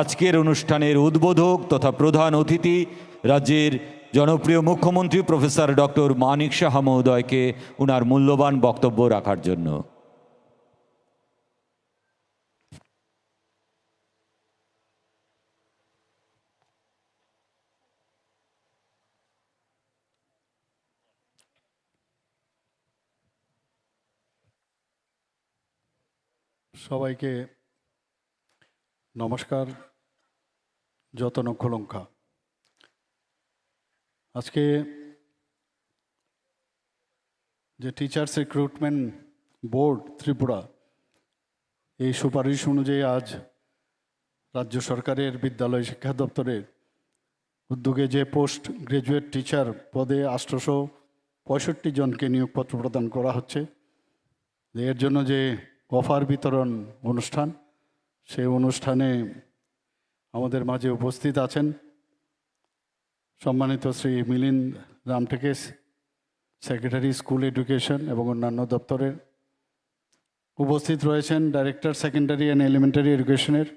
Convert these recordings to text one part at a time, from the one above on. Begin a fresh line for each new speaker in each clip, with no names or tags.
আজকের অনুষ্ঠানের উদ্বোধক তথা প্রধান অতিথি রাজ্যের জনপ্রিয় মুখ্যমন্ত্রী প্রফেসর ডক্টর মানিক সাহা মহোদয়কে ওনার মূল্যবান বক্তব্য রাখার জন্য।
সবাইকে নমস্কার। যতন খোলঙ্কা। আজকে যে টিচার্স রিক্রুটমেন্ট বোর্ড ত্রিপুরা এই সুপারিশ অনুযায়ী আজ রাজ্য সরকারের বিদ্যালয় শিক্ষা দপ্তরের উদ্যোগে যে পোস্ট গ্রাজুয়েট টিচার পদে 865 জনকে নিয়োগপত্র প্রদান করা হচ্ছে, এর জন্য যে অফার বিতরণ অনুষ্ঠান, সেই অনুষ্ঠানে আমাদের মাঝে উপস্থিত আছেন সম্মানিত Shri Milind Ramtekesh, secretary school education এবং অন্যান্য দপ্তরের। উপস্থিত রয়েছেন ডাইরেক্টর সেকেন্ডারি অ্যান্ড এলিমেন্টারি এডুকেশনের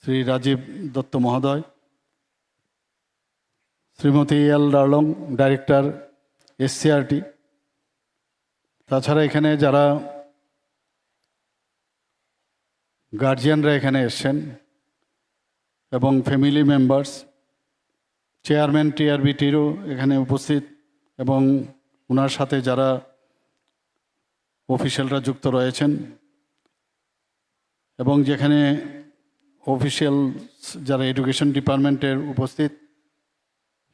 শ্রী রাজীব দত্ত মহোদয়, শ্রীমতী এল ডার্লং, ডাইরেক্টর এসসিআরটি। তাছাড়া এখানে যারা গার্জিয়ানরা এখানে এসছেন এবং ফ্যামিলি মেম্বার্স, চেয়ারম্যান টিআরবিটিরও এখানে উপস্থিত এবং ওনার সাথে যারা অফিসিয়ালরা যুক্ত রয়েছেন এবং যেখানে অফিসিয়াল যারা এডুকেশন ডিপার্টমেন্টের উপস্থিত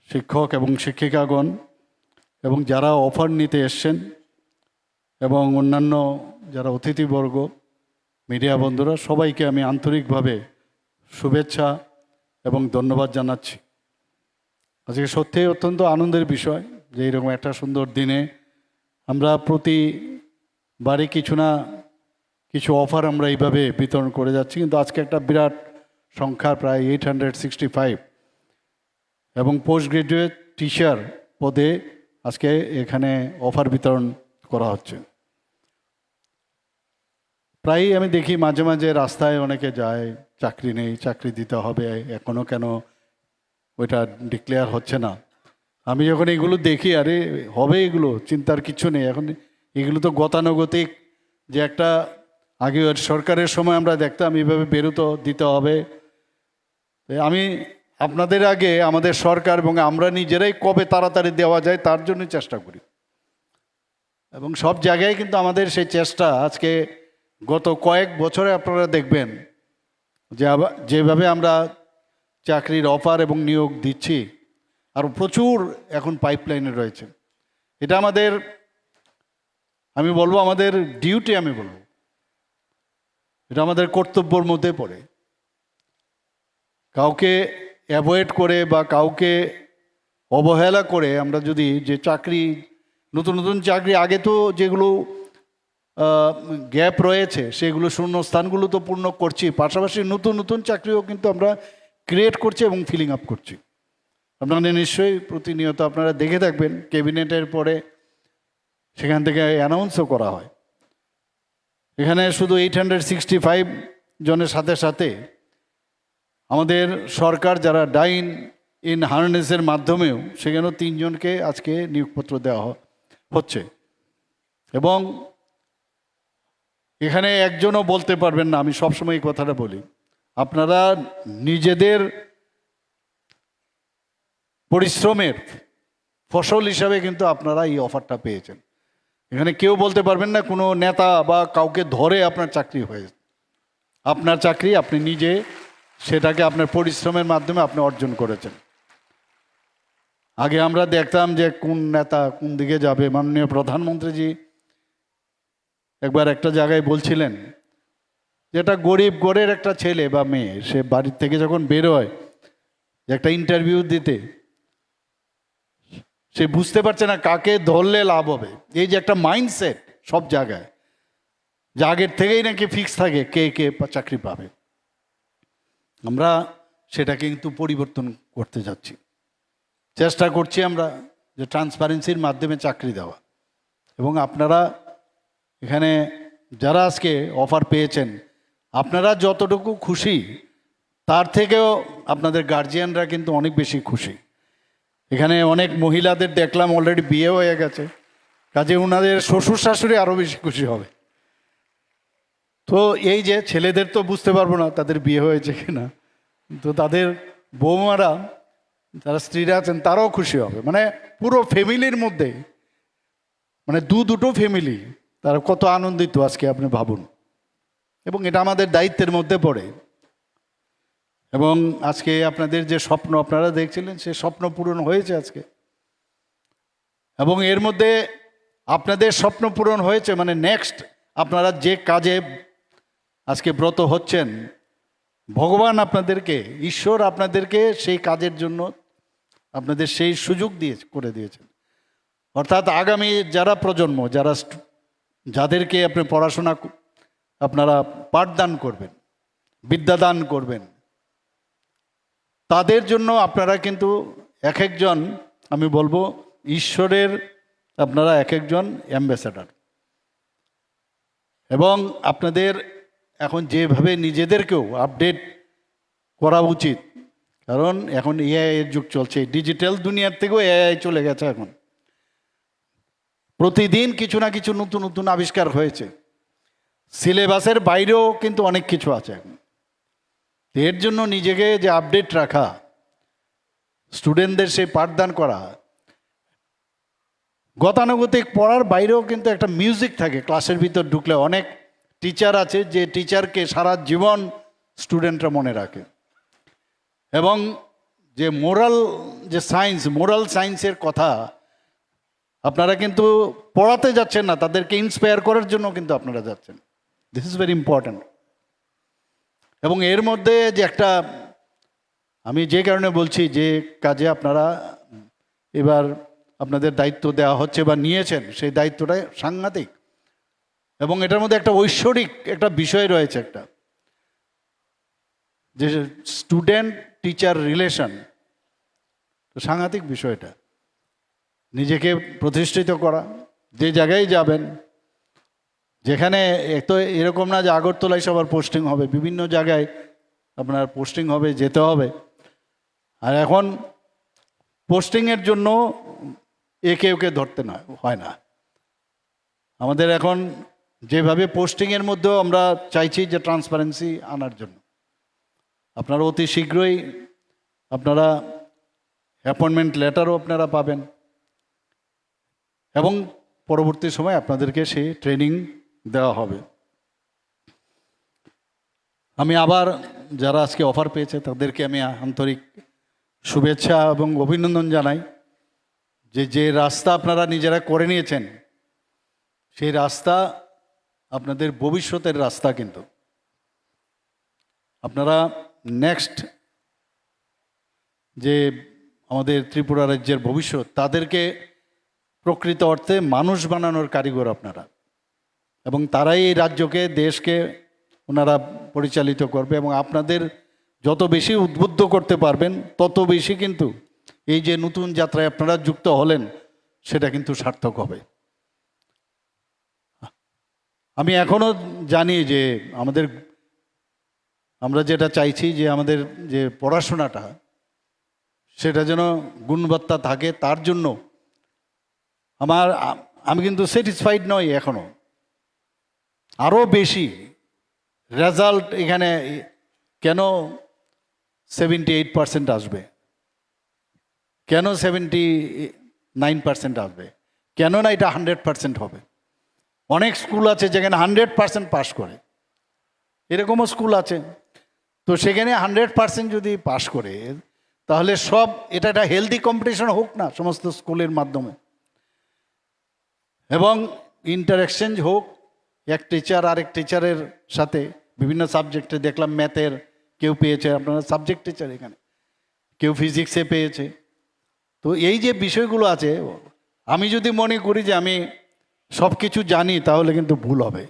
শিক্ষক এবং শিক্ষিকাগণ এবং যারা অফার নিতে এসছেন এবং অন্যান্য যারা অতিথিবর্গ, মিডিয়া বন্ধুরা, সবাইকে আমি আন্তরিকভাবে শুভেচ্ছা এবং ধন্যবাদ জানাচ্ছি। আজকে সত্যিই অত্যন্ত আনন্দের বিষয় যে এইরকম একটা সুন্দর দিনে আমরা প্রতিবারই কিছু না কিছু অফার আমরা এইভাবে বিতরণ করে যাচ্ছি, কিন্তু আজকে একটা বিরাট সংখ্যা, প্রায় 865 এবং পোস্ট গ্রাজুয়েট টিচার পদে আজকে এখানে অফার বিতরণ করা হচ্ছে। প্রায়ই আমি দেখি মাঝে মাঝে রাস্তায় অনেকে যায়, চাকরি নেই, চাকরি দিতে হবে, এখনও কেন ওইটা ডিক্লেয়ার হচ্ছে না। আমি যখন এগুলো দেখি, আরে হবে, এগুলো চিন্তার কিছু নেই। এখন এগুলো তো গতানুগতিক, যে একটা আগে সরকারের সময় আমরা দেখতাম এইভাবে বেরোতো, দিতে হবে। আমি আপনাদের আগে আমাদের সরকার এবং আমরা নিজেরাই কবে তাড়াতাড়ি দেওয়া যায় তার জন্য চেষ্টা করি এবং সব জায়গায় কিন্তু আমাদের সেই চেষ্টা আজকে গত কয়েক বছরে আপনারা দেখবেন যে যেভাবে আমরা চাকরির অফার এবং নিয়োগ দিচ্ছি, আর প্রচুর এখন পাইপলাইনে রয়েছে। এটা আমাদের, আমি বলবো আমাদের ডিউটি, আমি বলবো এটা আমাদের কর্তব্যের মধ্যে পড়ে। কাউকে অ্যাভয়েড করে বা কাউকে অবহেলা করে আমরা যদি যে চাকরি, নতুন নতুন চাকরি, আগে তো যেগুলো গ্যাপ রয়েছে সেগুলো শূন্যস্থানগুলো তো পূর্ণ করছি, পাশাপাশি নতুন নতুন চাকরিও কিন্তু আমরা ক্রিয়েট করছি এবং ফিলিং আপ করছি। আপনাদের নিশ্চয়ই প্রতিনিয়ত আপনারা দেখে থাকবেন, ক্যাবিনেটের পরে সেখান থেকে অ্যানাউন্সও করা হয়। এখানে শুধু 865 জনের সাথে সাথে আমাদের সরকার যারা ডাইন ইন হার্নেসের মাধ্যমেও সেখানেও 3 জনকে আজকে নিয়োগপত্র দেওয়া হচ্ছে এবং এখানে একজনও বলতে পারবেন না, আমি সবসময় এই কথাটা বলি, আপনারা নিজেদের পরিশ্রমের ফসল হিসাবে কিন্তু আপনারা এই অফারটা পেয়েছেন। এখানে কেউ বলতে পারবেন না কোনো নেতা বা কাউকে ধরে আপনার চাকরি হয়েছে। আপনার চাকরি আপনি নিজে সেটাকে আপনার পরিশ্রমের মাধ্যমে আপনি অর্জন করেছেন। আগে আমরা দেখতাম যে কোন নেতা কোন দিকে যাবে। মাননীয় প্রধানমন্ত্রীজি একবার একটা জায়গায় বলছিলেন, যেটা গরিব ঘরের একটা ছেলে বা মেয়ে, সে বাড়ির থেকে যখন বেরোয় একটা ইন্টারভিউ দিতে, সে বুঝতে পারছে না কাকে ধরলে লাভ হবে। এই যে একটা মাইন্ডসেট সব জায়গায়, যে আগের থেকেই নাকি ফিক্স থাকে কে কে চাকরি পাবে, আমরা সেটাকে কিন্তু পরিবর্তন করতে যাচ্ছি। চেষ্টা করছি আমরা যে ট্রান্সপারেন্সির মাধ্যমে চাকরি দেওয়া। এবং আপনারা এখানে যারা আজকে অফার পেয়েছেন, আপনারা যতটুকু খুশি তার থেকেও আপনাদের গার্জিয়ানরা কিন্তু অনেক বেশি খুশি। এখানে অনেক মহিলাদের দেখলাম অলরেডি বিয়ে হয়ে গেছে, কাজে ওনাদের শ্বশুর শাশুড়ি আরও বেশি খুশি হবে। তো এই যে ছেলেদের তো বুঝতে পারবো না তাদের বিয়ে হয়েছে কিনা, তো তাদের বৌমারা যারা স্ত্রীরা আছেন তারাও খুশি হবে। মানে পুরো ফ্যামিলির মধ্যে, মানে দুটো ফ্যামিলি তারা কত আনন্দিত আজকে আপনি ভাবুন। এবং এটা আমাদের দায়িত্বের মধ্যে পড়ে। এবং আজকে আপনাদের যে স্বপ্ন আপনারা দেখছিলেন সে স্বপ্ন পূরণ হয়েছে আজকে। এবং এর মধ্যে আপনাদের স্বপ্ন পূরণ হয়েছে মানে নেক্সট আপনারা যে কাজে আজকে ব্রত হচ্ছেন, ভগবান আপনাদেরকে, ঈশ্বর আপনাদেরকে সেই কাজের জন্য আপনাদের সেই সুযোগ করে দিয়েছেন। অর্থাৎ আগামী যারা প্রজন্ম, যাদেরকে আপনি পড়াশোনা আপনারা পাঠদান করবেন, বিদ্যাদান করবেন, তাদের জন্য আপনারা কিন্তু এক একজন, আমি বলবো ঈশ্বরের আপনারা এক একজন অ্যাম্বাসেডর। এবং আপনাদের এখন যেভাবে নিজেদেরকেও আপডেট করা উচিত, কারণ এখন এআই এর যুগ চলছে, ডিজিটাল দুনিয়ার থেকেও এআই চলে গেছে। এখন প্রতিদিন কিছু না কিছু নতুন নতুন আবিষ্কার হয়েছে, সিলেবাসের বাইরেও কিন্তু অনেক কিছু আছে এখন। এর জন্য নিজেকে যে আপডেট রাখা, স্টুডেন্টদের সেই পাঠদান করা, গতানুগতিক পড়ার বাইরেও কিন্তু একটা মিউজিক থাকে ক্লাসের ভিতর ঢুকলে। অনেক টিচার আছে যে টিচারকে সারা জীবন স্টুডেন্টরা মনে রাখে। এবং যে মোরাল সায়েন্সের কথা আপনারা কিন্তু পড়াতে যাচ্ছেন না, তাদেরকে ইন্সপায়ার করার জন্য কিন্তু আপনারা যাচ্ছেন। This is very important. এবং এর মধ্যে যে একটা, আমি যে কারণে বলছি যে কাজে আপনারা এবার আপনাদের দায়িত্ব দেওয়া হচ্ছে বা নিয়েছেন, সেই দায়িত্বটা সাংঘাতিক। এবং এটার মধ্যে একটা ঐশ্বরিক একটা বিষয় রয়েছে, একটা যে স্টুডেন্ট টিচার রিলেশন, সাংঘাতিক বিষয়টা। নিজেকে প্রতিষ্ঠিত করা, যে জায়গায় যাবেন, যেখানে তো এরকম না যে আগরতলায় সবার পোস্টিং হবে, বিভিন্ন জায়গায় আপনার পোস্টিং হবে, যেতে হবে। আর এখন পোস্টিংয়ের জন্য একে ওকে ধরতে হয় না। আমাদের এখন যেভাবে পোস্টিংয়ের মধ্যেও আমরা চাইছি যে ট্রান্সপারেন্সি আনার জন্য, আপনারা অতি শীঘ্রই আপনারা অ্যাপয়েন্টমেন্ট লেটারও আপনারা পাবেন। এবং পরবর্তী সময় আপনাদেরকে সেই ট্রেনিং দেওয়া হবে। আমি আবার যারা আজকে অফার পেয়েছে তাদেরকে আমি আন্তরিক শুভেচ্ছা এবং অভিনন্দন জানাই। যে রাস্তা আপনারা নিজেরা করে নিয়েছেন, সেই রাস্তা আপনাদের ভবিষ্যতের রাস্তা। কিন্তু আপনারা নেক্সট যে আমাদের ত্রিপুরা রাজ্যের ভবিষ্যৎ, তাদেরকে প্রকৃত অর্থে মানুষ বানানোর কারিগর আপনারা। এবং তারাই এই রাজ্যকে, দেশকে ওনারা পরিচালিত করবে। এবং আপনাদের যত বেশি উদ্বুদ্ধ করতে পারবেন, তত বেশি কিন্তু এই যে নতুন যাত্রায় আপনারা যুক্ত হলেন, সেটা কিন্তু সার্থক হবে। আমি এখনও জানি যে আমরা যেটা চাইছি যে আমাদের যে পড়াশোনাটা, সেটা যেন গুণবত্তা থাকে, তার জন্য আমি কিন্তু স্যাটিসফাইড নই এখনো। আরও বেশি রেজাল্ট এখানে কেন 78% আসবে, কেন 79% আসবে, কেন না এটা 100% হবে? অনেক স্কুল আছে যেখানে 100% পাস করে, এরকমও স্কুল আছে। তো সেখানে 100% যদি পাস করে, তাহলে এটা একটা হেলদি কম্পিটিশন হোক না সমস্ত স্কুলের মাধ্যমে, এবং ইন্টার এক্সচেঞ্জ হোক এক টিচার আরেক টিচারের সাথে। বিভিন্ন সাবজেক্টে দেখলাম, ম্যাথের কেউ পেয়েছে, আপনারা সাবজেক্ট টিচার এখানে, কেউ ফিজিক্সে পেয়েছে। তো এই যে বিষয়গুলো আছে, আমি যদি মনে করি যে আমি সব কিছু জানি, তাহলে কিন্তু ভুল হবে।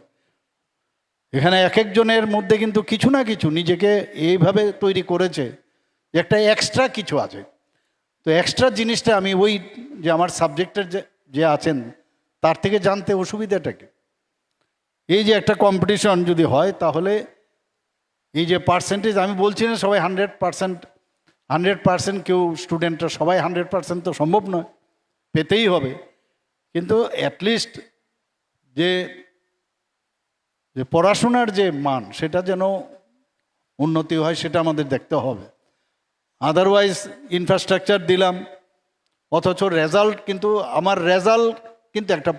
এখানে এক একজনের মধ্যে কিন্তু কিছু না কিছু নিজেকে এইভাবে তৈরি করেছে, একটা এক্সট্রা কিছু আছে। তো এক্সট্রা জিনিসটা আমি ওই যে আমার সাবজেক্টের যে আছেন তার থেকে জানতে অসুবিধাটা কি? এই যে একটা কম্পিটিশন যদি হয়, তাহলে এই যে পার্সেন্টেজ, আমি বলছি না সবাই 100% কেউ স্টুডেন্টরা সবাই 100% তো সম্ভব নয়, পেতেই হবে, কিন্তু অ্যাটলিস্ট যে যে পড়াশোনার যে মান সেটা যেন উন্নতি হয় সেটা আমাদের দেখতে হবে। আদারওয়াইজ ইনফ্রাস্ট্রাকচার দিলাম, অথচ রেজাল্ট কিন্তু আমার রেজাল্ট কিন্তু একটা,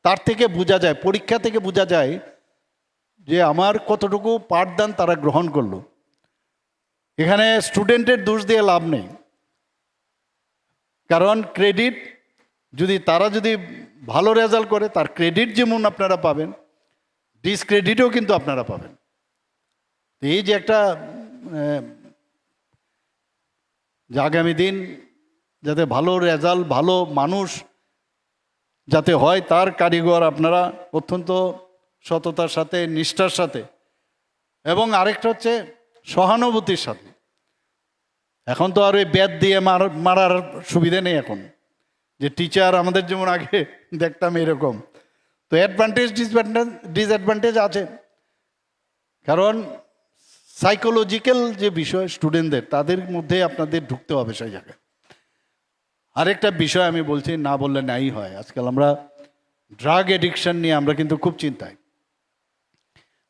তার থেকে বোঝা যায়, পরীক্ষা থেকে বোঝা যায় যে আমার কতটুকু পাঠদান তারা গ্রহণ করলো। এখানে স্টুডেন্টের দোষ দিয়ে লাভ নেই, কারণ ক্রেডিট যদি তারা যদি ভালো রেজাল্ট করে তার ক্রেডিট যেমন আপনারা পাবেন, ডিসক্রেডিটও কিন্তু আপনারা পাবেন। এই যে একটা যে আগামী দিন যাতে ভালো রেজাল্ট, ভালো মানুষ যাতে হয়, তার কারিগর আপনারা অত্যন্ত সততার সাথে, নিষ্ঠার সাথে, এবং আরেকটা হচ্ছে সহানুভূতির সাথে। এখন তো আর ওই ব্যাট দিয়ে মারার সুবিধা নেই এখন, যে টিচার আমাদের যেমন আগে দেখতাম এরকম। তো অ্যাডভান্টেজ ডিসঅ্যাডভান্টেজ আছে, কারণ সাইকোলজিক্যাল যে বিষয় স্টুডেন্টদের, তাদের মধ্যে আপনাদের ঢুকতে হবে সেই জায়গায়। আরেকটা বিষয় আমি বলছি, না বললে নাই হয়, আজকাল আমরা ড্রাগ এডিকশন নিয়ে আমরা কিন্তু খুব চিন্তায়।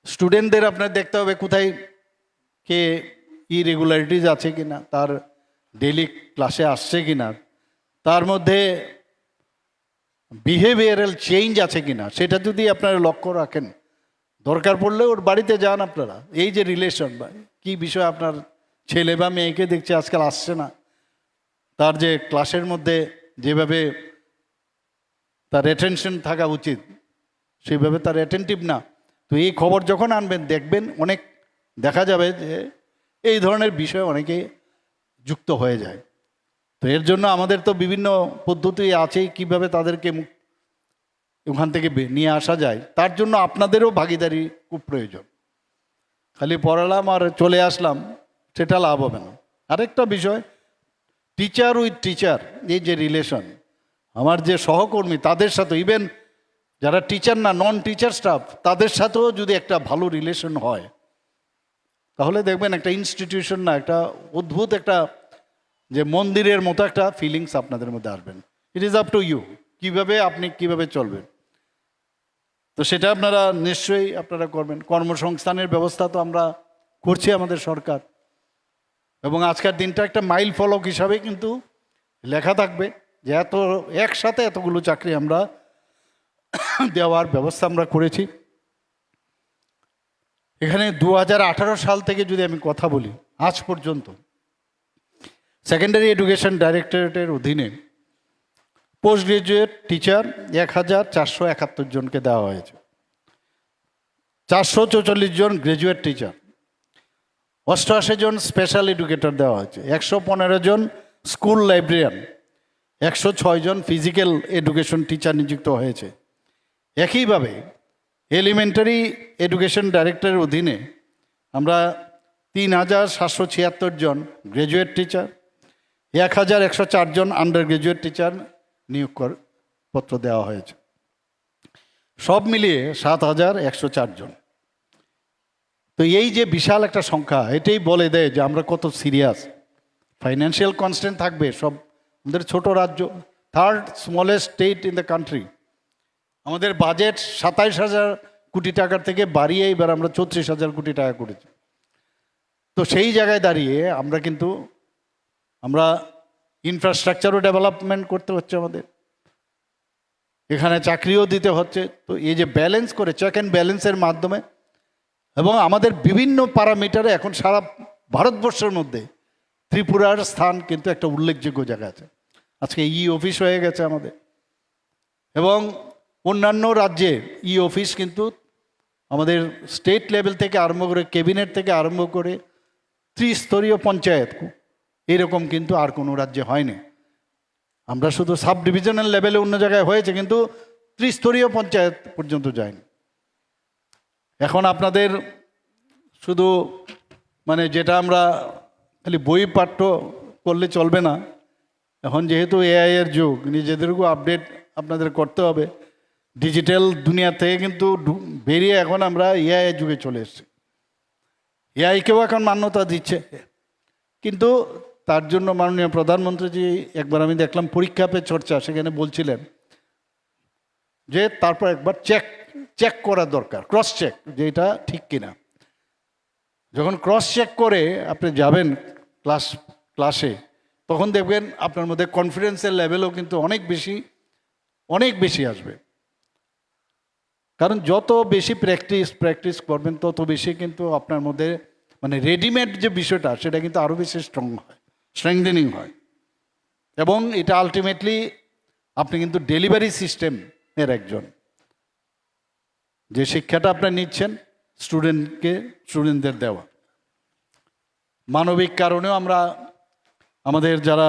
স্টুডেন্টদের আপনার দেখতে হবে কোথায় কে ইরেগুলারিটিজ আছে কিনা, তার ডেইলি ক্লাসে আসছে কিনা, তার মধ্যে বিহেভিয়ারাল চেঞ্জ আছে কিনা, সেটা যদি আপনারা লক্ষ্য রাখেন, দরকার পড়লে ওর বাড়িতে যান আপনারা। এই যে রিলেশন বা কী বিষয় আপনার ছেলে বা মেয়েকে দেখছে আজকাল আসছে না, তার যে ক্লাসের মধ্যে যেভাবে তার অ্যাটেনশন থাকা উচিত সেইভাবে তার অ্যাটেন্টিভ না, তো এই খবর যখন আনবেন দেখবেন অনেক দেখা যাবে যে এই ধরনের বিষয় অনেকে যুক্ত হয়ে যায়। তো এর জন্য আমাদের তো বিভিন্ন পদ্ধতি আছে কীভাবে তাদেরকে ওখান থেকে নিয়ে আসা যায়, তার জন্য আপনাদেরও ভাগিদারি খুব প্রয়োজন। খালি পড়ালাম আর চলে আসলাম সেটা লাভ হবে না। আরেকটা বিষয়, টিচার উইথ টিচার, এই যে রিলেশন, আমার যে সহকর্মী তাদের সাথে, ইভেন যারা টিচার না, নন টিচার স্টাফ, তাদের সাথেও যদি একটা ভালো রিলেশন হয়, তাহলে দেখবেন একটা ইনস্টিটিউশন না, একটা অদ্ভুত একটা যে মন্দিরের মতো একটা ফিলিংস আপনাদের মধ্যে আসবেন। It is up to you, কীভাবে আপনি কীভাবে চলবেন। তো সেটা আপনারা নিশ্চয়ই আপনারা করবেন। কর্মসংস্থানের ব্যবস্থা তো আমরা করছি আমাদের সরকার, এবং আজকের দিনটা একটা মাইল ফলক হিসাবে কিন্তু লেখা থাকবে যে এত একসাথে এতগুলো চাকরি আমরা দেওয়ার ব্যবস্থা আমরা করেছি। এখানে 2018 সাল থেকে যদি আমি কথা বলি, আজ পর্যন্ত সেকেন্ডারি এডুকেশন ডাইরেক্টরেটের অধীনে পোস্ট গ্রাজুয়েট টিচার 1471 জনকে দেওয়া হয়েছে, 444 জন গ্রাজুয়েট টিচার, 88 জন স্পেশাল এডুকেটর দেওয়া হয়েছে, 115 জন স্কুল লাইব্রেরিয়ান, 106 জন ফিজিক্যাল এডুকেশন টিচার নিযুক্ত হয়েছে। একইভাবে এলিমেন্টারি এডুকেশন ডাইরেক্টরের অধীনে আমরা 3776 জন গ্রাজুয়েট টিচার, 1104 জন আন্ডার গ্রাজুয়েট টিচার নিয়োগ পত্র দেওয়া হয়েছে। সব মিলিয়ে 7104 জন। তো এই যে বিশাল একটা সংখ্যা, এটাই বলে দেয় যে আমরা কত সিরিয়াস। ফাইন্যান্সিয়াল কনস্ট্যান্ট থাকবে, সব আমাদের ছোট রাজ্য, third smallest state in the country, আমাদের বাজেট 27,000 কোটি টাকার থেকে বাড়িয়ে এবার আমরা 34,000 কোটি টাকা করেছি। তো সেই জায়গায় দাঁড়িয়ে আমরা কিন্তু আমরা ইনফ্রাস্ট্রাকচারও ডেভেলপমেন্ট করতে হচ্ছে আমাদের, এখানে চাকরিও দিতে হচ্ছে। তো এই যে ব্যালেন্স করে, চেক অ্যান্ড ব্যালেন্সের মাধ্যমে, এবং আমাদের বিভিন্ন প্যারামিটারে এখন সারা ভারতবর্ষের মধ্যে ত্রিপুরার স্থান কিন্তু একটা উল্লেখযোগ্য জায়গা আছে। আজকে ই অফিস হয়ে গেছে আমাদের, এবং অন্যান্য রাজ্যে ই অফিস কিন্তু আমাদের স্টেট লেভেল থেকে আরম্ভ করে, ক্যাবিনেট থেকে আরম্ভ করে ত্রিস্তরীয় পঞ্চায়েত, এরকম কিন্তু আর কোনো রাজ্যে হয়নি। আমরা শুধু সাব ডিভিশনাল লেভেলে অন্য জায়গায় হয়েছে, কিন্তু ত্রিস্তরীয় পঞ্চায়েত পর্যন্ত যায়নি। এখন আপনাদের শুধু মানে যেটা আমরা খালি বই পাঠ্য করলে চলবে না, এখন যেহেতু এআই এর যুগ, নিজেদেরকেও আপডেট আপনাদের করতে হবে। ডিজিটাল দুনিয়া থেকে কিন্তু বেরিয়ে এখন আমরা এআই এর যুগে চলে এসেছি। এআইকেও এখন মান্যতা দিচ্ছে, কিন্তু তার জন্য মাননীয় প্রধানমন্ত্রীজি একবার আমি দেখলাম পরীক্ষা পে চর্চা, সেখানে বলছিলেন যে তারপর একবার চেক করা দরকার, ক্রস চেক, যে এটা ঠিক কিনা। যখন ক্রস চেক করে আপনি যাবেন ক্লাসে, তখন দেখবেন আপনার মধ্যে কনফিডেন্সের লেভেলও কিন্তু অনেক বেশি আসবে। কারণ যত বেশি প্র্যাকটিস করবেন তত বেশি কিন্তু আপনার মধ্যে মানে রেডিমেড যে বিষয়টা সেটা কিন্তু আরও বেশি স্ট্রেংথেনিং হয়, এবং এটা আলটিমেটলি আপনি কিন্তু ডেলিভারি সিস্টেমের একজন, যে শিক্ষাটা আপনার নিচ্ছেন স্টুডেন্টদের দেওয়া। মানবিক কারণেও আমরা আমাদের যারা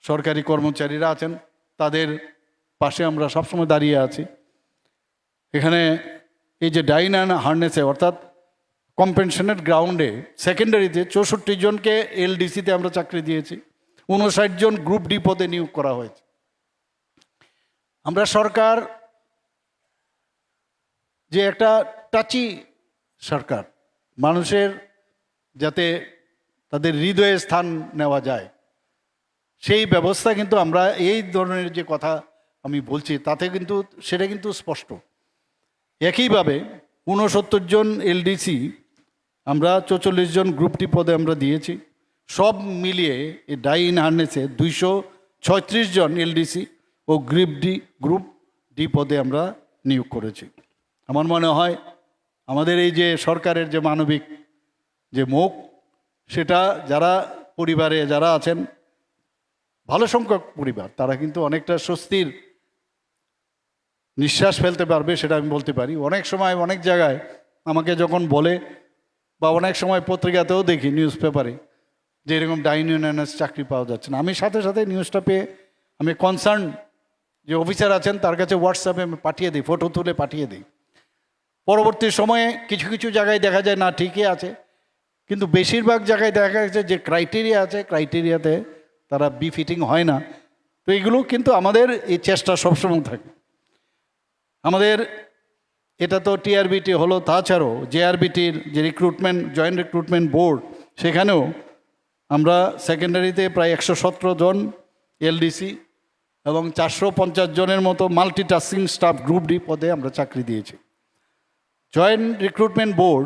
সরকারি কর্মচারীরা আছেন তাদের পাশে আমরা সবসময় দাঁড়িয়ে আছি। এখানে এই যে ডাইন অ্যান্ড হার্নেসে অর্থাৎ কম্পেনশনের গ্রাউন্ডে সেকেন্ডারিতে 64 জনকে এলডিসিতে আমরা চাকরি দিয়েছি, 59 জন গ্রুপ ডি পদে নিয়োগ করা হয়েছে। আমরা সরকার যে একটা টাচি সরকার, মানুষের যাতে তাদের হৃদয়ে স্থান নেওয়া যায় সেই ব্যবস্থা কিন্তু আমরা এই ধরনের যে কথা আমি বলছি তাতে কিন্তু সেটা কিন্তু স্পষ্ট। একইভাবে 69 জন এলডিসি আমরা 44 জন গ্রুপ ডি পদে আমরা দিয়েছি। সব মিলিয়ে এই ডাইন হার্নেসে 236 জন এলডিসি ও গ্রুপ ডি পদে আমরা নিয়োগ করেছি। আমার মনে হয় আমাদের এই যে সরকারের যে মানবিক যে মুখ, সেটা যারা পরিবারে যারা আছেন, ভালো সংখ্যক পরিবার, তারা কিন্তু অনেকটা স্বস্তির নিঃশ্বাস ফেলতে পারবে, সেটা আমি বলতে পারি। অনেক সময় অনেক জায়গায় আমাকে যখন বলে, বা অনেক সময় পত্রিকাতেও দেখি, নিউজ পেপারে, যে এরকম ডাইন ইউনিয়নের চাকরি পাওয়া যাচ্ছে না, আমি সাথে সাথে নিউজটা পেয়ে আমি কনসার্ন যে অফিসার আছেন তার কাছে হোয়াটসঅ্যাপে আমি পাঠিয়ে দিই, ফটো তুলে পাঠিয়ে দিই। পরবর্তী সময়ে কিছু কিছু জায়গায় দেখা যায় না, ঠিকই আছে, কিন্তু বেশিরভাগ জায়গায় দেখা গেছে যে ক্রাইটেরিয়া আছে, ক্রাইটেরিয়াতে তারা বিফিটিং হয় না। তো এগুলো কিন্তু আমাদের এই চেষ্টা সবসময় থাকে। আমাদের এটা তো টিআরবিটি হলো, তাছাড়াও জেআরবিটির যে জয়েন্ট রিক্রুটমেন্ট বোর্ড, সেখানেও আমরা সেকেন্ডারিতে প্রায় 117 জন এলডিসি এবং 450 জনের মতো মাল্টিটাস্কিং স্টাফ গ্রুপ ডি পদে আমরা চাকরি দিয়েছি। জয়েন্ট রিক্রুটমেন্ট বোর্ড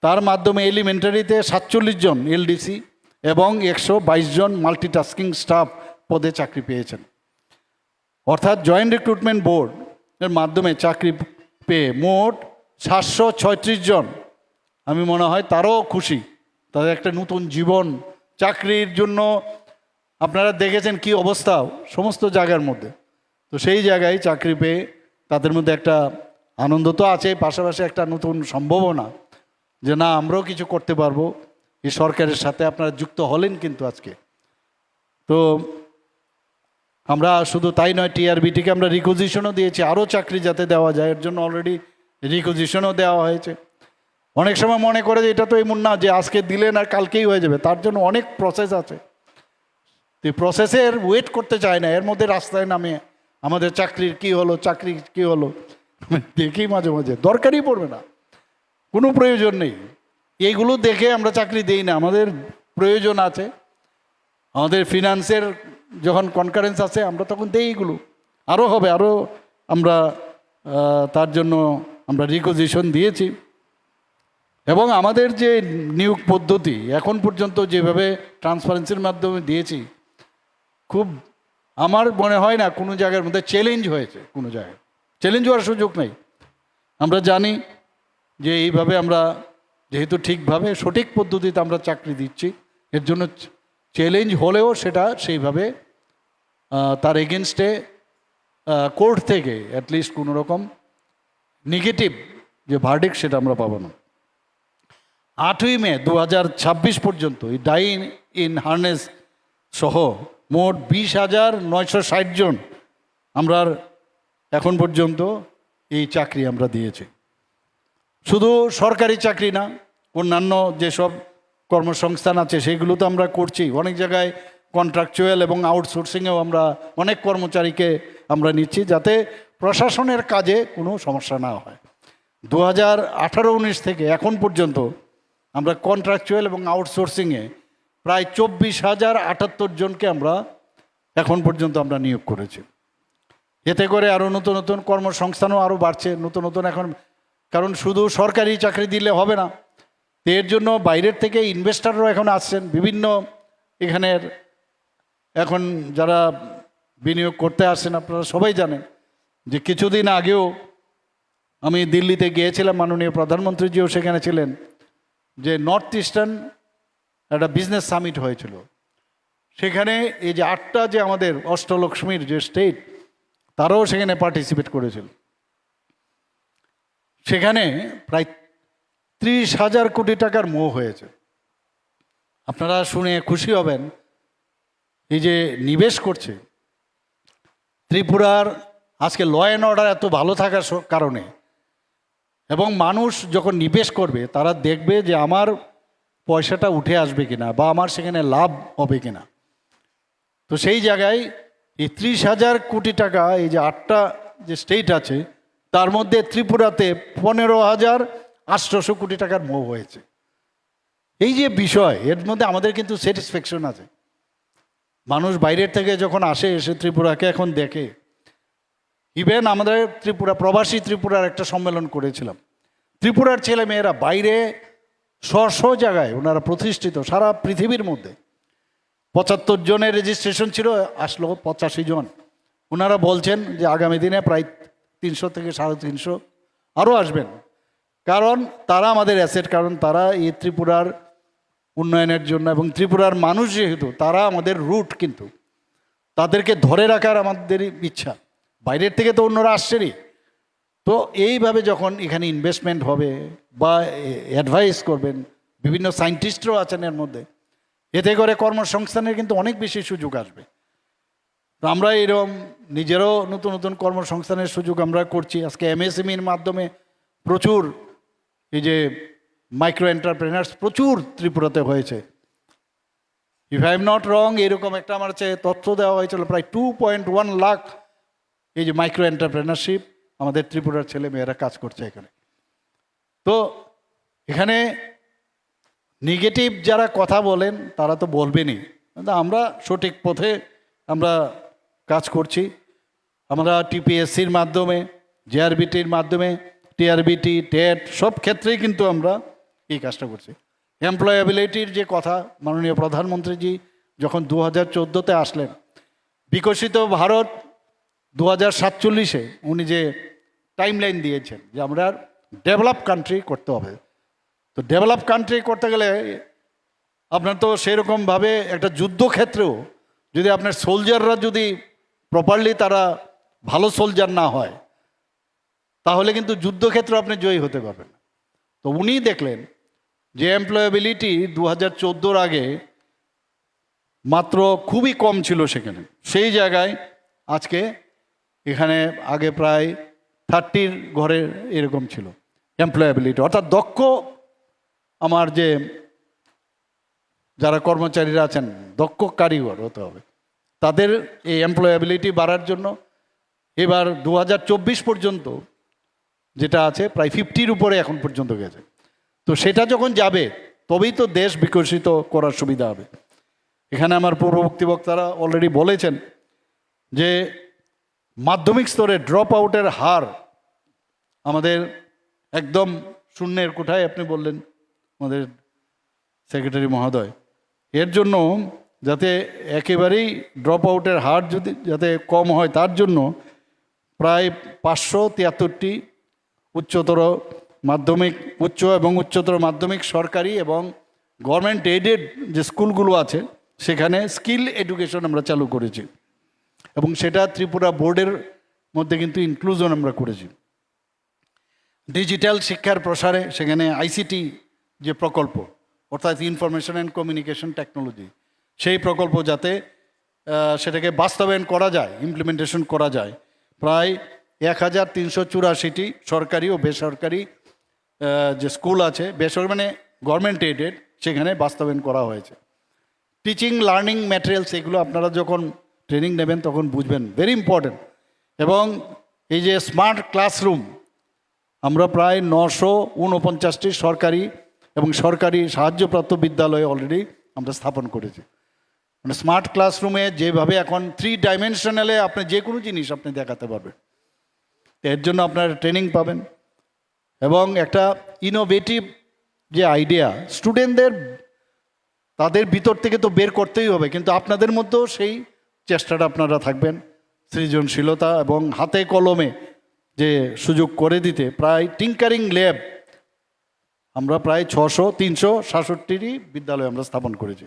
তার মাধ্যমে এলিমেন্টারিতে 47 জন এলডিসি এবং 122 জন মাল্টিটাস্কিং স্টাফ পদে চাকরি পেয়েছেন। অর্থাৎ জয়েন্ট রিক্রুটমেন্ট বোর্ড এর মাধ্যমে চাকরি পেয়ে মোট 736 জন, আমি মনে হয় তারাও খুশি, তাদের একটা নতুন জীবন। চাকরির জন্য আপনারা দেখেছেন কি অবস্থা সমস্ত জায়গার মধ্যে, তো সেই জায়গায় চাকরি পেয়ে তাদের মধ্যে একটা আনন্দ তো আছে, পাশাপাশি একটা নতুন সম্ভাবনা যে না, আমরাও কিছু করতে পারবো। এই সরকারের সাথে আপনারা যুক্ত হলেন কিন্তু আজকে। তো আমরা শুধু তাই নয়, টিআরবিটিকে আমরা রিকুইজিশনও দিয়েছি, আরও চাকরি যাতে দেওয়া যায় এর জন্য অলরেডি রিকুইজিশনও দেওয়া হয়েছে। অনেক সময় মনে করে যে এটা তো এমন না যে আজকে দিলেন আর কালকেই হয়ে যাবে, তার জন্য অনেক প্রসেস আছে। তো প্রসেসের ওয়েট করতে চায় না, এর মধ্যে রাস্তায় নামে আমাদের চাকরি কি হলো দেখি মাঝে মাঝে দরকারই পড়বে না, কোনো প্রয়োজন নেই, এইগুলো দেখে আমরা চাকরি দিই না। আমাদের প্রয়োজন আছে, আমাদের ফিনান্সের যখন কনকারেন্স আছে আমরা তখন দিই, এগুলো আরও হবে, আরও আমরা তার জন্য আমরা রিকুইজিশন দিয়েছি। এবং আমাদের যে নিয়োগ পদ্ধতি এখন পর্যন্ত যেভাবে ট্রান্সপারেন্সির মাধ্যমে দিয়েছি, খুব আমার মনে হয় না কোনো জায়গার মধ্যে চ্যালেঞ্জ হয়েছে, কোনো জায়গায় চ্যালেঞ্জ হওয়ার সুযোগ নেই। আমরা জানি যে এইভাবে আমরা যেহেতু ঠিকভাবে সঠিক পদ্ধতিতে আমরা চাকরি দিচ্ছি, এর জন্য চ্যালেঞ্জ হলেও সেটা সেইভাবে তার এগেনস্টে কোর্ট থেকে অ্যাটলিস্ট কোনো রকম নেগেটিভ যে ভার্ডিক্ট সেটা আমরা পাবো না। 8ই মে 2026 পর্যন্ত এই ডাইন ইন হার্নেস সহ মোট 20,960 জন আমরা এখন পর্যন্ত এই চাকরি আমরা দিয়েছি। শুধু সরকারি চাকরি না, অন্যান্য যেসব কর্মসংস্থান আছে সেগুলো তো আমরা করছি। অনেক জায়গায় কন্ট্রাকচুয়াল এবং আউটসোর্সিংয়েও আমরা অনেক কর্মচারীকে আমরা নিচ্ছি, যাতে প্রশাসনের কাজে কোনো সমস্যা না হয়। 2018-19 থেকে এখন পর্যন্ত আমরা কন্ট্রাকচুয়াল এবং আউটসোর্সিংয়ে প্রায় 24,078 জনকে আমরা এখন পর্যন্ত আমরা নিয়োগ করেছি। এতে করে আরও নতুন নতুন কর্মসংস্থানও আরও বাড়ছে, নতুন নতুন এখন, কারণ শুধু সরকারি চাকরি দিলে হবে না, তো এর জন্য বাইরের থেকে ইনভেস্টাররাও এখন আসছেন বিভিন্ন এখানের, এখন যারা বিনিয়োগ করতে আসছেন আপনারা সবাই জানেন যে কিছুদিন আগেও আমি দিল্লিতে গিয়েছিলাম, মাননীয় প্রধানমন্ত্রীজিও সেখানে ছিলেন, যে নর্থ ইস্টার্ন একটা বিজনেস সামিট হয়েছিল। সেখানে এই যে 8টা যে আমাদের অষ্টলক্ষ্মীর যে স্টেট, তারাও সেখানে পার্টিসিপেট করেছিল। সেখানে প্রায় 30,000 কোটি টাকার মোহ হয়েছে। আপনারা শুনে খুশি হবেন, এই যে নিবেশ করছে ত্রিপুরার, আজকে ল অ্যান্ড অর্ডার এত ভালো থাকার কারণে, এবং মানুষ যখন নিবেশ করবে তারা দেখবে যে আমার পয়সাটা উঠে আসবে কিনা বা আমার সেখানে লাভ হবে কিনা। তো সেই জায়গায় এই 30,000 কোটি টাকা, এই যে 8টা যে স্টেট আছে তার মধ্যে ত্রিপুরাতে 15,800 কোটি টাকার মোহ হয়েছে। এই যে বিষয়, এর মধ্যে আমাদের কিন্তু স্যাটিসফ্যাকশন আছে। মানুষ বাইরের থেকে যখন আসে, এসে ত্রিপুরাকে এখন দেখে। ইভেন আমাদের ত্রিপুরা প্রবাসী ত্রিপুরার একটা সম্মেলন করেছিলাম, ত্রিপুরার ছেলে মেয়েরা বাইরে স্ব জায়গায় ওনারা প্রতিষ্ঠিত সারা পৃথিবীর মধ্যে। 75 জনের রেজিস্ট্রেশন ছিল, আসলো 85 জন। ওনারা বলছেন যে আগামী দিনে প্রায় 300 থেকে 350 আরও আসবেন, কারণ তারা আমাদের অ্যাসেট, কারণ তারা এই ত্রিপুরার উন্নয়নের জন্য, এবং ত্রিপুরার মানুষ যেহেতু তারা আমাদের রুট, কিন্তু তাদেরকে ধরে রাখার আমাদের ইচ্ছা। বাইরের থেকে তো অন্যরা আসছেনই, তো এইভাবে যখন এখানে ইনভেস্টমেন্ট হবে বা অ্যাডভাইস করবেন, বিভিন্ন সায়েন্টিস্টরাও আছেন এর মধ্যে, এতে করে কর্মসংস্থানের কিন্তু অনেক বেশি সুযোগ আসবে। তো আমরা এরকম নিজেরও নতুন নতুন কর্মসংস্থানের সুযোগ আমরা করছি। আজকে এমএসএমইর মাধ্যমে প্রচুর এই যে মাইক্রো এন্টারপ্রেনার্স প্রচুর ত্রিপুরাতে হয়েছে। If I am not wrong, এরকম একটা আমার কাছে তথ্য দেওয়া হয়েছিল, প্রায় 2.1 লাখ এই যে মাইক্রো এন্টারপ্রেনারশিপ আমাদের ত্রিপুরার ছেলে মেয়েরা কাজ করছে এখানে। তো এখানে নেগেটিভ যারা কথা বলেন তারা তো বলবেনই, কিন্তু আমরা সঠিক পথে আমরা কাজ করছি। আমরা টিপিএসসির মাধ্যমে, জেআরবিটির মাধ্যমে, টিআরবিটি, টেট সব ক্ষেত্রেই কিন্তু আমরা এই কাজটা করছি। এমপ্লয়াবিলিটির যে কথা মাননীয় প্রধানমন্ত্রীজি যখন 2014-তে আসলেন, বিকশিত ভারত 2047-এ উনি যে টাইমলাইন দিয়েছেন যে আমরা ডেভেলপ কান্ট্রি করতে হবে। তো ডেভেলপ কান্ট্রি করতে গেলে আপনার তো সেরকমভাবে একটা যুদ্ধক্ষেত্রেও যদি আপনার সোলজাররা যদি প্রপারলি তারা ভালো সোলজার না হয়, তাহলে কিন্তু যুদ্ধক্ষেত্রে আপনি জয়ী হতে পারবেন না। তো উনি দেখলেন যে এমপ্লয়াবিলিটি 2014-র আগে মাত্র খুবই কম ছিল সেখানে, সেই জায়গায় আজকে এখানে আগে প্রায় 30-র ঘরে এরকম ছিল এমপ্লয়াবিলিটি, অর্থাৎ দক্ষ আমার যে যারা কর্মচারীরা আছেন দক্ষ কারিগর হতে হবে, তাদের এই এমপ্লয়াবিলিটি বাড়ার জন্য এবার 2024 পর্যন্ত যেটা আছে প্রায় 50-র উপরে এখন পর্যন্ত গেছে। তো সেটা যখন যাবে তবেই তো দেশ বিকশিত করার সুবিধা হবে। এখানে আমার পূর্ববর্তী বক্তারা অলরেডি বলেছেন যে মাধ্যমিক স্তরে ড্রপ আউটের হার আমাদের একদম শূন্যের কোঠায়, আপনি বললেন আমাদের সেক্রেটারি মহোদয়, এর জন্য যাতে একেবারেই ড্রপ আউটের হার যদি যাতে কম হয় তার জন্য প্রায় 573টি উচ্চতর মাধ্যমিক, উচ্চ এবং উচ্চতর মাধ্যমিক সরকারি এবং গভর্নমেন্ট এইডেড যে স্কুলগুলো আছে সেখানে স্কিল এডুকেশন আমরা চালু করেছি, এবং সেটা ত্রিপুরা বোর্ডের মধ্যে কিন্তু ইনক্লুশন আমরা করেছি। ডিজিটাল শিক্ষার প্রসারে সেখানে আইসিটি যে প্রকল্প, অর্থাৎ ইনফরমেশন অ্যান্ড কমিউনিকেশন টেকনোলজি, সেই প্রকল্প যাতে সেটাকে বাস্তবায়ন করা যায়, ইমপ্লিমেন্টেশন করা যায়, প্রায় 1384টি সরকারি ও বেসরকারি যে স্কুল আছে, বেসরকারি মানে গভর্নমেন্ট এইডেড, সেখানে বাস্তবায়ন করা হয়েছে। টিচিং লার্নিং ম্যাটেরিয়ালস, এগুলো আপনারা যখন ট্রেনিং নেবেন তখন বুঝবেন, ভেরি ইম্পর্টেন্ট। এবং এই যে স্মার্ট ক্লাসরুম, আমরা প্রায় 949টি সরকারি এবং সরকারি সাহায্যপ্রাপ্ত বিদ্যালয়ে অলরেডি আমরা স্থাপন করেছি। মানে স্মার্ট ক্লাসরুমে যেভাবে এখন 3 ডাইমেনশনালে আপনি যে কোনো জিনিস আপনি দেখাতে পারবেন, এর জন্য আপনারা ট্রেনিং পাবেন। এবং একটা ইনোভেটিভ যে আইডিয়া স্টুডেন্টদের তাদের ভিতর থেকে তো বের করতেই হবে, কিন্তু আপনাদের মধ্যেও সেই চেষ্টাটা আপনারা থাকবেন, সৃজনশীলতা এবং হাতে কলমে যে সুযোগ করে দিতে। প্রায় টিঙ্কারিং ল্যাব আমরা প্রায় 367টি বিদ্যালয় আমরা স্থাপন করেছি।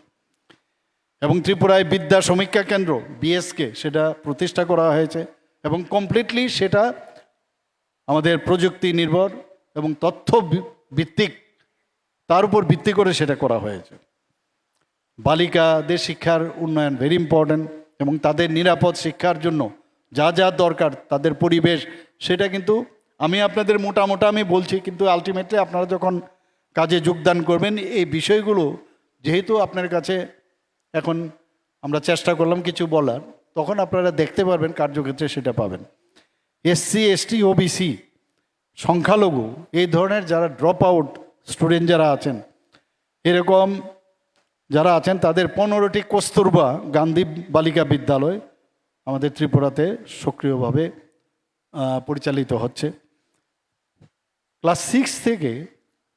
এবং ত্রিপুরায় বিদ্যা সমীক্ষা কেন্দ্র বিএসকে সেটা প্রতিষ্ঠা করা হয়েছে এবং কমপ্লিটলি সেটা আমাদের প্রযুক্তি নির্ভর এবং তথ্য ভিত্তিক, তার উপর ভিত্তি করে সেটা করা হয়েছে। বালিকাদের শিক্ষার উন্নয়ন ভেরি ইম্পর্ট্যান্ট, এবং তাদের নিরাপদ শিক্ষার জন্য যা যা দরকার তাদের পরিবেশ, সেটা কিন্তু আমি আপনাদের মোটা আমি বলছি, কিন্তু আলটিমেটলি আপনারা যখন কাজে যোগদান করবেন এই বিষয়গুলো যেহেতু আপনার কাছে এখন আমরা চেষ্টা করলাম কিছু বলার, তখন আপনারা দেখতে পারবেন কার্যক্ষেত্রে সেটা পাবেন। এসসি এসটি ওবিসি সংখ্যালঘু এই ধরনের যারা ড্রপ আউট স্টুডেন্ট যারা আছেন, এরকম যারা আছেন তাদের 15টি কস্তুরবা গান্ধী বালিকা বিদ্যালয় আমাদের ত্রিপুরাতে সক্রিয়ভাবে পরিচালিত হচ্ছে। ক্লাস 6 থেকে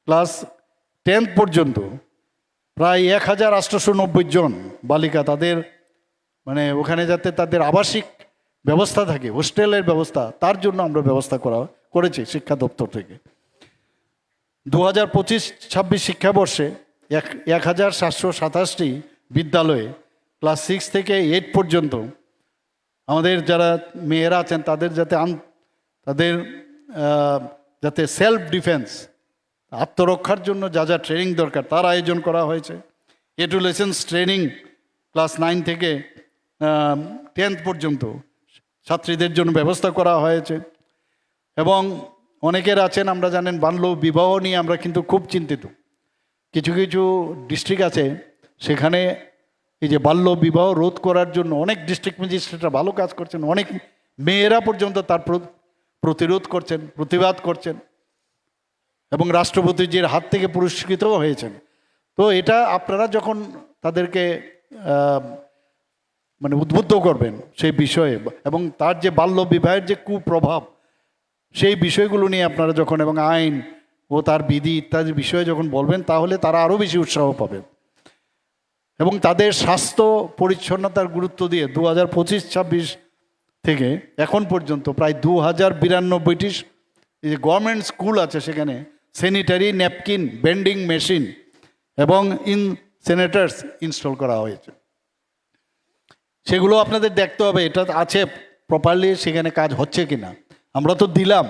ক্লাস 10 পর্যন্ত প্রায় 1890 জন বালিকা তাদের মানে ওখানে যাতে তাদের আবাসিক ব্যবস্থা থাকে, হোস্টেলের ব্যবস্থা, তার জন্য আমরা ব্যবস্থা করেছি শিক্ষা দপ্তর থেকে। 2025-26 শিক্ষাবর্ষে 1727টি বিদ্যালয়ে ক্লাস 6 থেকে 8 পর্যন্ত আমাদের যারা মেয়েরা আছেন তাদের যাতে সেলফ ডিফেন্স আত্মরক্ষার জন্য যা যা ট্রেনিং দরকার তার আয়োজন করা হয়েছে। এডুলেশনস ট্রেনিং ক্লাস 9 থেকে 10 পর্যন্ত ছাত্রীদের জন্য ব্যবস্থা করা হয়েছে। এবং অনেকের আছেন আমরা জানেন বাল্য বিবাহ নিয়ে আমরা কিন্তু খুব চিন্তিত। কিছু কিছু ডিস্ট্রিক্ট আছে সেখানে এই যে বাল্য বিবাহ রোধ করার জন্য অনেক ডিস্ট্রিক্ট ম্যাজিস্ট্রেটরা ভালো কাজ করছেন, অনেক মেয়েরা পর্যন্ত তার প্রতিরোধ করছেন, প্রতিবাদ করছেন এবং রাষ্ট্রপতিজির হাত থেকে পুরস্কৃতও হয়েছেন। তো এটা আপনারা যখন তাদেরকে মানে উদ্বুদ্ধ করবেন সেই বিষয়ে এবং তার যে বাল্য বিবাহের যে কুপ্রভাব সেই বিষয়গুলো নিয়ে আপনারা যখন এবং আইন ও তার বিধি ইত্যাদি বিষয়ে যখন বলবেন, তাহলে তারা আরও বেশি উৎসাহ পাবে। এবং তাদের স্বাস্থ্য পরিচ্ছন্নতার গুরুত্ব দিয়ে 2025-26 থেকে এখন পর্যন্ত প্রায় 2092টি এই যে গভর্নমেন্ট স্কুল আছে সেখানে স্যানিটারি ন্যাপকিন বেন্ডিং মেশিন এবং ইনসিনারেটরস ইনস্টল করা হয়েছে। সেগুলো আপনাদের দেখতে হবে এটা আছে প্রপারলি, সেখানে কাজ হচ্ছে কিনা। আমরা তো দিলাম,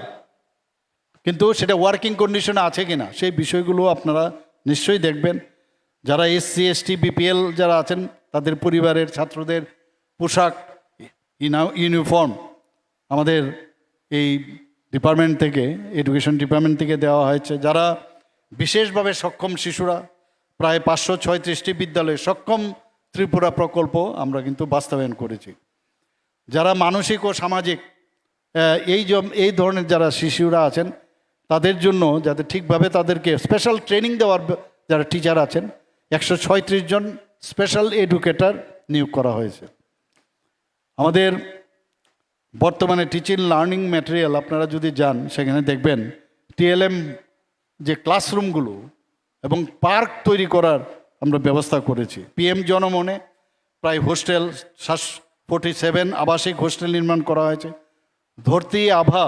কিন্তু সেটা ওয়ার্কিং কন্ডিশনে আছে কিনা সেই বিষয়গুলো আপনারা নিশ্চয়ই দেখবেন। যারা এসসি এসটি বিপিএল যারা আছেন তাদের পরিবারের ছাত্রদের পোশাক ইউনিফর্ম আমাদের এই ডিপার্টমেন্ট থেকে, এডুকেশন ডিপার্টমেন্ট থেকে দেওয়া হয়েছে। যারা বিশেষভাবে সক্ষম শিশুরা প্রায় 536টি বিদ্যালয়ে সক্ষম ত্রিপুরা প্রকল্প আমরা কিন্তু বাস্তবায়ন করেছি। যারা মানসিক ও সামাজিক এই ধরনের যারা শিশুরা আছেন তাদের জন্য যাতে ঠিকভাবে তাদেরকে স্পেশাল ট্রেনিং দেওয়ার যারা টিচার আছেন 136 জন স্পেশাল এডুকেটর নিয়োগ করা হয়েছে। আমাদের বর্তমানে টিচিং লার্নিং ম্যাটেরিয়াল আপনারা যদি যান সেখানে দেখবেন টিএলএম যে ক্লাসরুমগুলো এবং পার্ক তৈরি করার আমরা ব্যবস্থা করেছি। পিএম জনমনে প্রায় হোস্টেল 47 আবাসিক হোস্টেল নির্মাণ করা হয়েছে। ধরতি আভা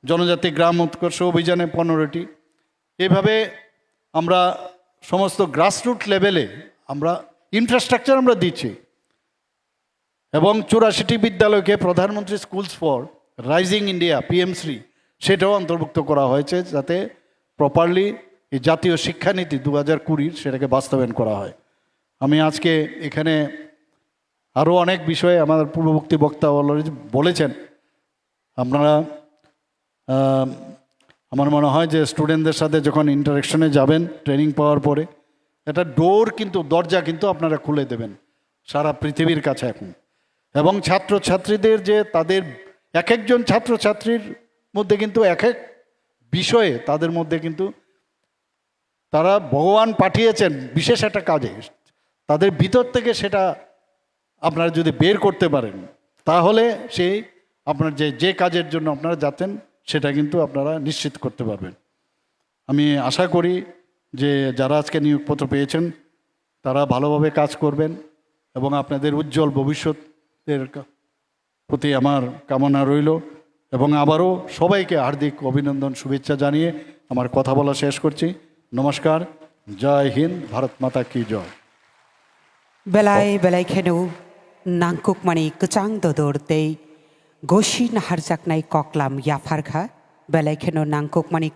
জনজাতি গ্রাম উৎকর্ষ অভিযানে 15টি। এভাবে আমরা সমস্ত গ্রাসরুট লেভেলে আমরা ইনফ্রাস্ট্রাকচার আমরা দিচ্ছি এবং 84টি বিদ্যালয়কে প্রধানমন্ত্রী স্কুলস ফর রাইজিং ইন্ডিয়া পিএমশ্রী সেটাও অন্তর্ভুক্ত করা হয়েছে যাতে প্রপারলি এই জাতীয় শিক্ষানীতি 2020 সেটাকে বাস্তবায়ন করা হয়। আমি আজকে এখানে আরও অনেক বিষয়ে আমার পূর্ববর্তী বক্তা অলরেডি বলেছেন। আপনারা আমার মনে হয় যে স্টুডেন্টদের সাথে যখন ইন্টারাকশনে যাবেন ট্রেনিং পাওয়ার পরে একটা দরজা কিন্তু আপনারা খুলে দেবেন সারা পৃথিবীর কাছে এখন। এবং ছাত্রছাত্রীদের যে তাদের এক একজন ছাত্রছাত্রীর মধ্যে কিন্তু এক এক বিষয়ে তাদের মধ্যে কিন্তু তারা ভগবান পাঠিয়েছেন বিশেষ একটা কাজে, তাদের ভিতর থেকে সেটা আপনারা যদি বের করতে পারেন, তাহলে সেই আপনার যে কাজের জন্য আপনারা যাচ্ছেন সেটা কিন্তু আপনারা নিশ্চিত করতে পারবেন। আমি আশা করি যে যারা আজকে নিয়োগপত্র পেয়েছেন তারা ভালোভাবে কাজ করবেন এবং আপনাদের উজ্জ্বল ভবিষ্যতের প্রতি আমার কামনা রইল। এবং আবারও সবাইকে হার্দিক অভিনন্দন শুভেচ্ছা জানিয়ে আমার কথা বলা শেষ করছি। নমস্কার, জয় হিন্দ, ভারত মাতা কি জয়।
Belai belai khenu nangkuk mani kecang dodor tei gosi nahar jaknai koklam yafarkha belai khenu nangkuk mani